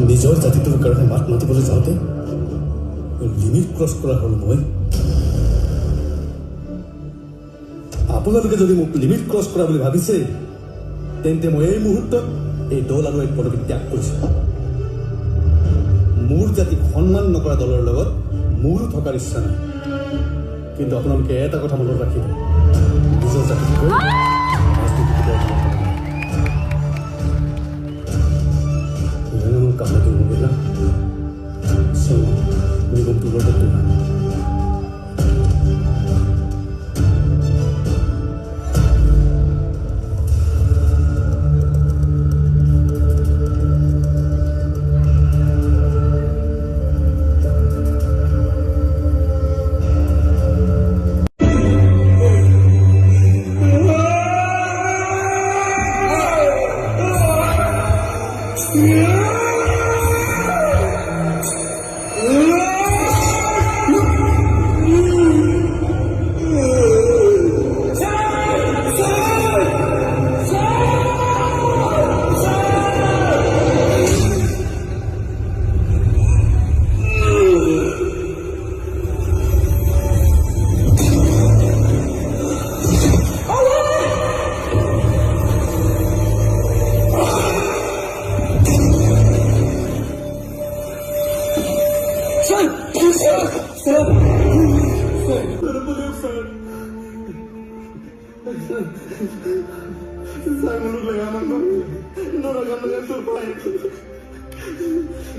নিজৰ জাতিটোৰ কাৰণে মাত মাতিবলৈ যাওঁতে লিমিট ক্ৰছ কৰা হ'ল মই। আপোনালোকে যদি মোক লিমিট ক্ৰছ কৰা বুলি ভাবিছে তেন্তে মই এই মুহূৰ্তত এই দল আৰু এই পদবী ত্যাগ কৰিছো। মোৰ জাতিক সন্মান নকৰা দলৰ লগত মোৰো থকাৰ ইচ্ছা নাই। কিন্তু আপোনালোকে এটা কথা মনত ৰাখিব, নিজৰ জাতিতকৈ কামটো মহিলা নিগমটোৰ লগত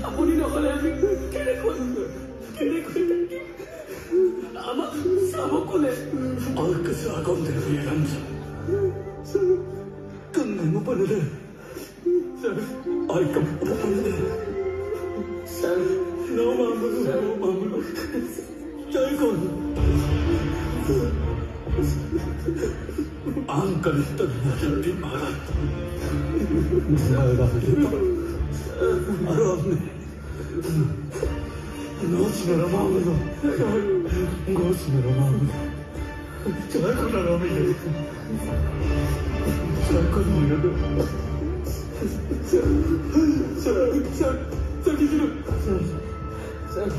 আপুনি নহ'লে আমি আমাক চাব কোনে? Alkısı agamdır bir yaramız. Kınlığımı bana da. Arkamı bana da. Sen Ne mamuru, ne mamuru. Çay koy. Ankara'da bir mağara. Aramne. Noçme ramamını. Noçme ramamını. Çay koy ramamını. Çay koy ramamını. Sen gidiyorum. Sen